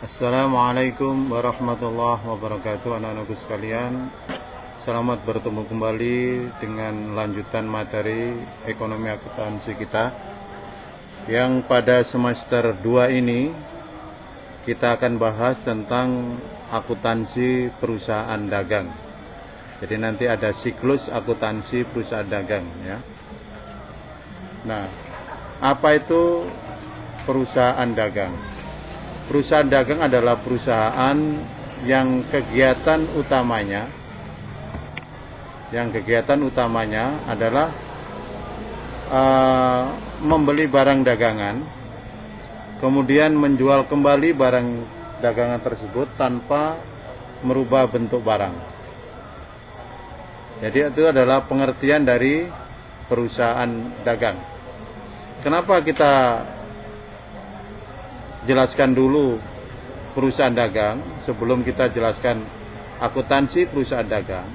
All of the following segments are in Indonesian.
Assalamualaikum warahmatullahi wabarakatuh, anak-anakku sekalian. Selamat bertemu kembali dengan lanjutan materi ekonomi akuntansi kita, yang pada semester 2 ini kita akan bahas tentang akuntansi perusahaan dagang. Jadi nanti ada siklus akuntansi perusahaan dagang ya. Nah, apa itu perusahaan dagang? Perusahaan dagang adalah perusahaan yang kegiatan utamanya adalah membeli barang dagangan, kemudian menjual kembali barang dagangan tersebut tanpa merubah bentuk barang. Jadi itu adalah pengertian dari perusahaan dagang. Kenapa kita jelaskan dulu perusahaan dagang sebelum kita jelaskan akuntansi perusahaan dagang?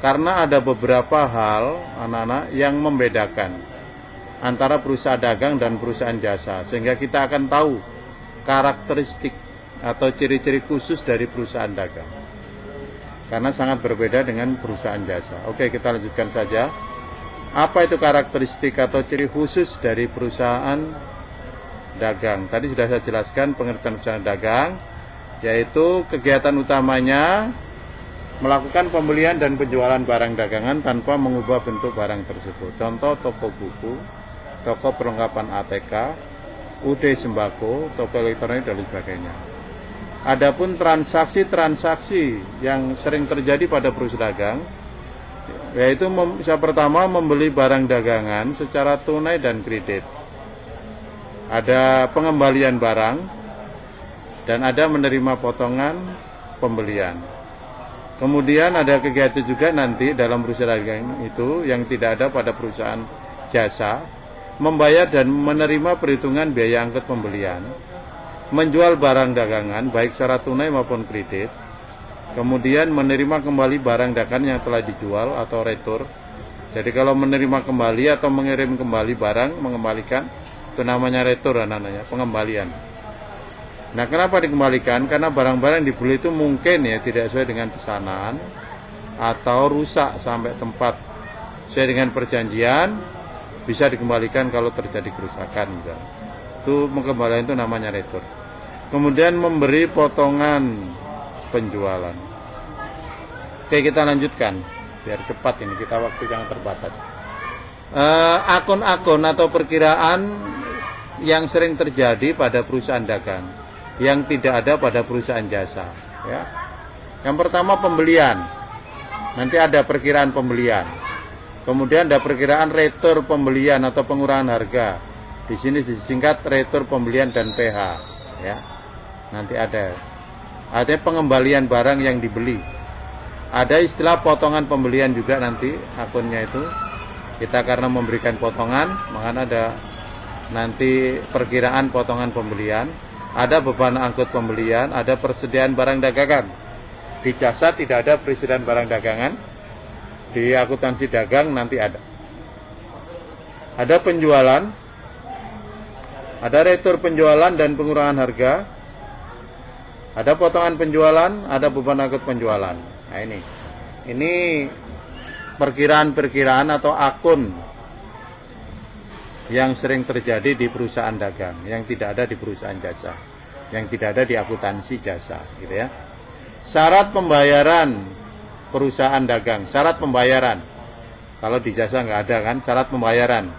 Karena ada beberapa hal anak-anak yang membedakan antara perusahaan dagang dan perusahaan jasa, sehingga kita akan tahu karakteristik atau ciri-ciri khusus dari perusahaan dagang, karena sangat berbeda dengan perusahaan jasa. Oke, kita lanjutkan saja. Apa itu karakteristik atau ciri khusus dari perusahaan dagang? Tadi sudah saya jelaskan pengertian perusahaan dagang, yaitu kegiatan utamanya melakukan pembelian dan penjualan barang dagangan tanpa mengubah bentuk barang tersebut. Contoh toko buku, toko perlengkapan ATK, UD sembako, toko elektronik dan sebagainya. Adapun transaksi-transaksi yang sering terjadi pada perusahaan dagang, yaitu yang pertama membeli barang dagangan secara tunai dan kredit. Ada pengembalian barang dan ada menerima potongan pembelian. Kemudian ada kegiatan juga nanti dalam perusahaan dagang itu yang tidak ada pada perusahaan jasa, membayar dan menerima perhitungan biaya angkut pembelian, menjual barang dagangan baik secara tunai maupun kredit, kemudian menerima kembali barang dagangan yang telah dijual atau retur. Jadi kalau menerima kembali atau mengirim kembali barang, mengembalikan, itu namanya retur, namanya pengembalian. Nah, kenapa dikembalikan? Karena barang-barang yang dibeli itu mungkin ya tidak sesuai dengan pesanan atau rusak sampai tempat sesuai dengan perjanjian, bisa dikembalikan kalau terjadi kerusakan. Itu pengembalian, itu namanya retur. Kemudian memberi potongan penjualan. Oke, kita lanjutkan biar cepat ini, kita waktu yang terbatas. Akun-akun atau perkiraan yang sering terjadi pada perusahaan dagang yang tidak ada pada perusahaan jasa ya. Yang pertama pembelian. Nanti ada perkiraan pembelian. Kemudian ada perkiraan retur pembelian atau pengurangan harga. Di sini disingkat retur pembelian dan PH ya. Nanti ada pengembalian barang yang dibeli. Ada istilah potongan pembelian juga nanti akunnya itu. Kita karena memberikan potongan, maka ada nanti perkiraan potongan pembelian, ada beban angkut pembelian, ada persediaan barang dagangan. Di jasa tidak ada persediaan barang dagangan, di akuntansi dagang nanti ada. Ada penjualan, ada retur penjualan dan pengurangan harga, ada potongan penjualan, ada beban angkut penjualan. Nah ini perkiraan-perkiraan atau akun yang sering terjadi di perusahaan dagang, yang tidak ada di perusahaan jasa, yang tidak ada di akuntansi jasa, gitu ya. Syarat pembayaran perusahaan dagang, syarat pembayaran. Kalau di jasa nggak ada kan, syarat pembayaran.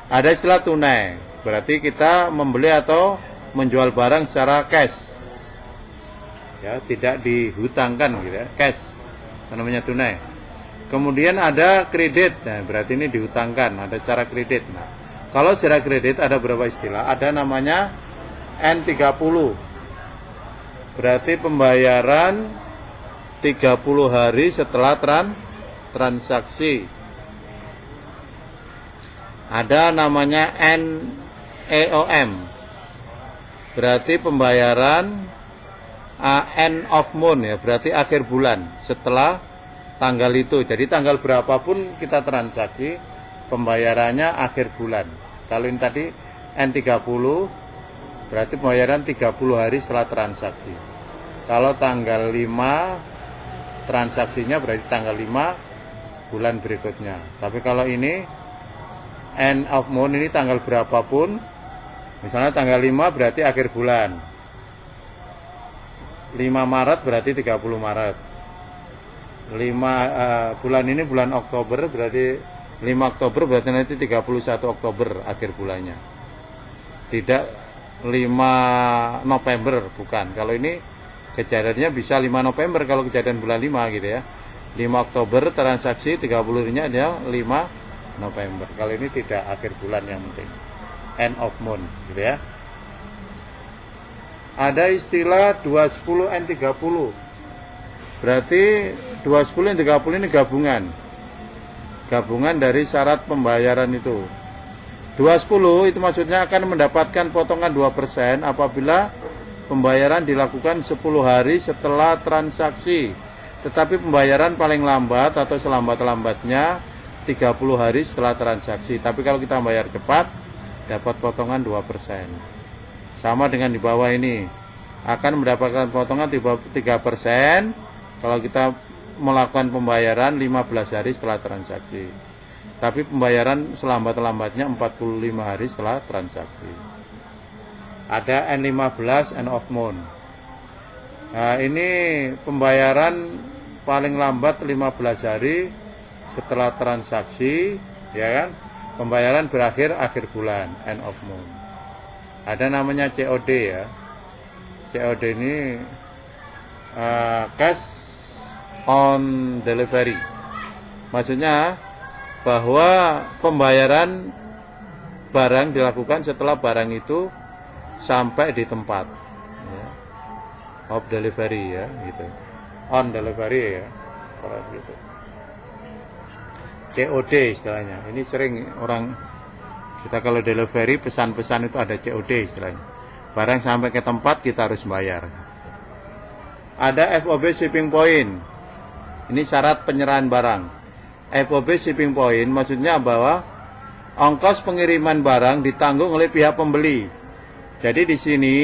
Ada istilah tunai, berarti kita membeli atau menjual barang secara cash, ya, tidak dihutangkan, gitu ya, cash, namanya tunai. Kemudian ada kredit, nah berarti ini dihutangkan, ada secara kredit. Nah, kalau secara kredit ada berapa istilah? Ada namanya N30. Berarti pembayaran 30 hari setelah transaksi. Ada namanya NEOM. Berarti pembayaran end of month ya, berarti akhir bulan setelah tanggal itu. Jadi tanggal berapapun kita transaksi, pembayarannya akhir bulan. Kalau ini tadi N30 berarti pembayaran 30 hari setelah transaksi. Kalau tanggal 5 transaksinya berarti tanggal 5 bulan berikutnya. Tapi kalau ini end of month ini tanggal berapapun, misalnya tanggal 5 berarti akhir bulan, 5 Maret berarti 30 Maret, 5 bulan ini bulan Oktober berarti 5 Oktober berarti nanti 31 Oktober akhir bulannya, tidak 5 November, bukan. Kalau ini kejadiannya bisa 5 November kalau kejadian bulan 5 gitu ya. 5 Oktober transaksi, 30 harinya adalah 5 November. Kalau ini tidak akhir bulan yang penting, end of month gitu ya. Ada istilah 210 N30. Berarti 210 N30 ini gabungan dari syarat pembayaran itu. 210 itu maksudnya akan mendapatkan potongan 2% apabila pembayaran dilakukan 10 hari setelah transaksi. Tetapi pembayaran paling lambat atau selambat-lambatnya 30 hari setelah transaksi. Tapi kalau kita bayar cepat, dapat potongan 2%. Sama dengan di bawah ini, akan mendapatkan potongan 3% kalau kita melakukan pembayaran 15 hari setelah transaksi. Tapi pembayaran selambat-lambatnya 45 hari setelah transaksi. Ada N15, end of month. Nah, ini pembayaran paling lambat 15 hari setelah transaksi, ya kan? Pembayaran berakhir akhir bulan, end of month. Ada namanya COD ya. COD ini cash on delivery. Maksudnya bahwa pembayaran barang dilakukan setelah barang itu sampai di tempat. Ya. Off delivery ya, gitu. On delivery ya, gitu. COD istilahnya. Ini sering orang kita kalau delivery pesan-pesan itu ada COD istilahnya. Barang sampai ke tempat kita harus bayar. Ada FOB shipping point. Ini syarat penyerahan barang. FOB shipping point maksudnya bahwa ongkos pengiriman barang ditanggung oleh pihak pembeli. Jadi di sini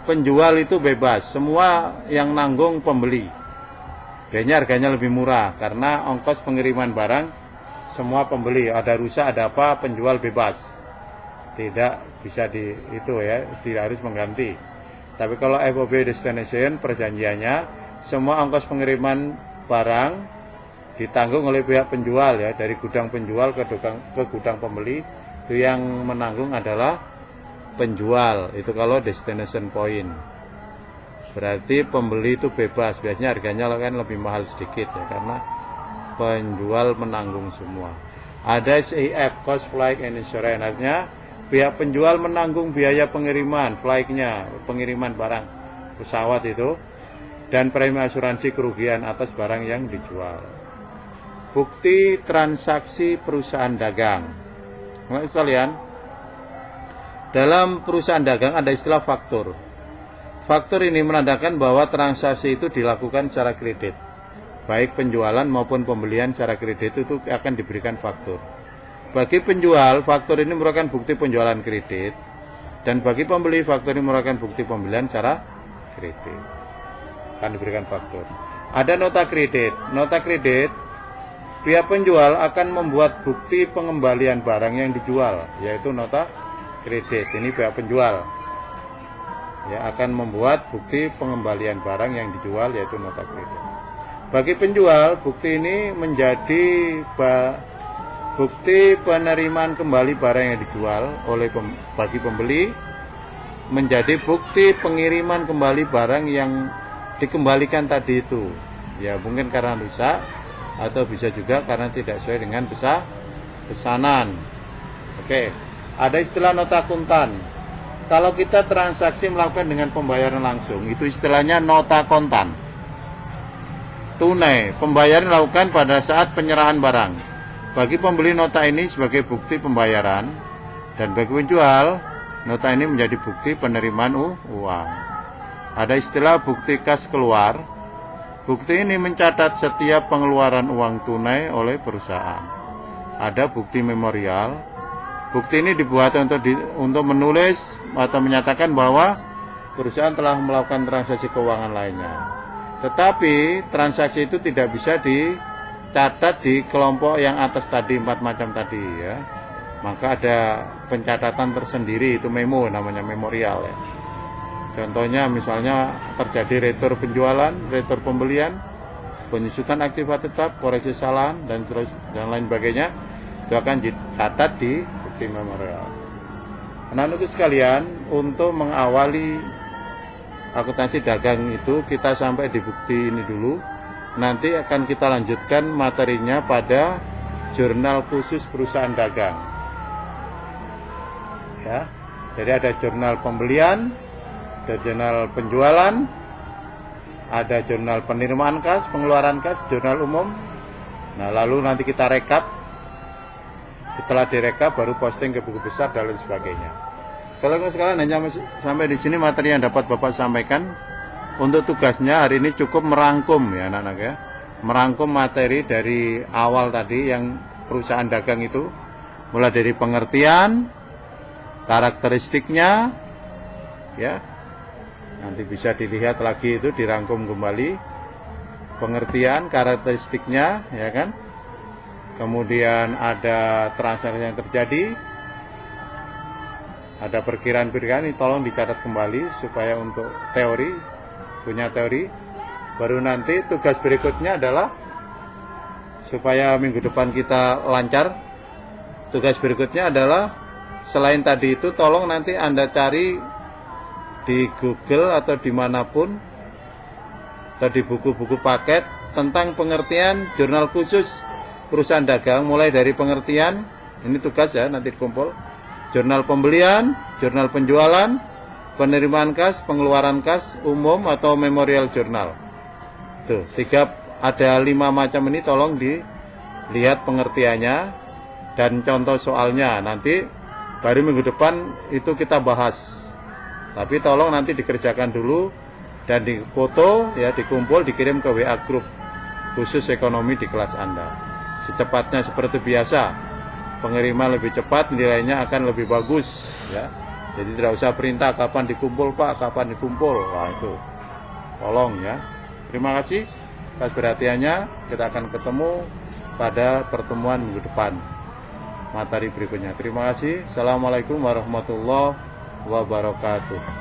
penjual itu bebas, semua yang nanggung pembeli. Biasanya harganya lebih murah karena ongkos pengiriman barang semua pembeli. Ada rusak, ada apa, penjual bebas. Tidak bisa itu ya, tidak harus mengganti. Tapi kalau FOB destination perjanjiannya semua ongkos pengiriman barang ditanggung oleh pihak penjual ya, dari gudang penjual ke gudang pembeli. Itu yang menanggung adalah penjual. Itu kalau destination point. Berarti pembeli itu bebas. Biasanya harganya kan lebih mahal sedikit ya, karena penjual menanggung semua. Ada CIF, cost flight and insurance. Artinya pihak penjual menanggung biaya pengiriman, flightnya, pengiriman barang pesawat itu, dan premi asuransi kerugian atas barang yang dijual. Bukti transaksi perusahaan dagang. Nah, sekalian, dalam perusahaan dagang ada istilah faktur. Faktur ini menandakan bahwa transaksi itu dilakukan secara kredit. Baik penjualan maupun pembelian secara kredit itu akan diberikan faktur. Bagi penjual, faktur ini merupakan bukti penjualan kredit. Dan bagi pembeli, faktur ini merupakan bukti pembelian secara kredit. Akan diberikan faktur. Ada nota kredit. Nota kredit, pihak penjual akan membuat bukti pengembalian barang yang dijual, yaitu nota kredit. Ini pihak penjual ya akan membuat bukti pengembalian barang yang dijual, yaitu nota kredit. Bagi penjual, bukti ini menjadi bukti penerimaan kembali barang yang dijual oleh bagi pembeli, menjadi bukti pengiriman kembali barang yang dikembalikan tadi itu. Ya mungkin karena rusak, atau bisa juga karena tidak sesuai dengan pesanan. Oke, ada istilah nota kontan. Kalau kita transaksi melakukan dengan pembayaran langsung, itu istilahnya nota kontan. Tunai, pembayaran dilakukan pada saat penyerahan barang. Bagi pembeli, nota ini sebagai bukti pembayaran, dan bagi penjual, nota ini menjadi bukti penerimaan uang. Ada istilah bukti kas keluar. Bukti ini mencatat setiap pengeluaran uang tunai oleh perusahaan. Ada bukti memorial. Bukti ini dibuat untuk menulis atau menyatakan bahwa perusahaan telah melakukan transaksi keuangan lainnya. Tetapi transaksi itu tidak bisa dicatat di kelompok yang atas tadi, 4 macam tadi ya. Maka ada pencatatan tersendiri, itu memo, namanya memorial ya. Contohnya misalnya terjadi retur penjualan, retur pembelian, penyusutan aktiva tetap, koreksi kesalahan dan lain sebagainya, itu akan dicatat di bukti memorial. Anak-anakku sekalian, untuk mengawali akuntansi dagang itu kita sampai di bukti ini dulu. Nanti akan kita lanjutkan materinya pada jurnal khusus perusahaan dagang. Ya, jadi ada jurnal pembelian, ada jurnal penjualan, ada jurnal penerimaan kas, pengeluaran kas, jurnal umum. Nah, lalu nanti kita rekap. Setelah direkap baru posting ke buku besar dan lain sebagainya. Kalau sekalian hanya sampai di sini materi yang dapat Bapak sampaikan. Untuk tugasnya hari ini cukup merangkum ya anak-anak ya. Merangkum materi dari awal tadi yang perusahaan dagang itu. Mulai dari pengertian, karakteristiknya ya. Nanti bisa dilihat lagi itu dirangkum kembali. Pengertian, karakteristiknya ya kan. Kemudian ada transaksi yang terjadi, ada perkiraan-perkiraan, ini tolong dicatat kembali supaya untuk teori, punya teori. Baru nanti tugas berikutnya adalah supaya minggu depan kita lancar. Tugas berikutnya adalah selain tadi itu tolong nanti Anda cari di Google atau dimanapun atau di buku-buku paket tentang pengertian jurnal khusus perusahaan dagang, mulai dari pengertian, ini tugas ya, nanti dikumpul, jurnal pembelian, jurnal penjualan, penerimaan kas, pengeluaran kas, umum atau memorial jurnal. Tuh, ada 5 macam ini, tolong dilihat pengertiannya dan contoh soalnya. Nanti baru minggu depan itu kita bahas. Tapi tolong nanti dikerjakan dulu dan difoto ya, dikumpul, dikirim ke WA grup khusus ekonomi di kelas Anda. Secepatnya seperti biasa, pengiriman lebih cepat, nilainya akan lebih bagus ya. Jadi tidak usah perintah kapan dikumpul Pak, kapan dikumpul. Wah itu tolong ya. Terima kasih atas perhatiannya. Kita akan ketemu pada pertemuan minggu depan, materi berikutnya. Terima kasih. Assalamualaikum warahmatullahi wabarakatuh.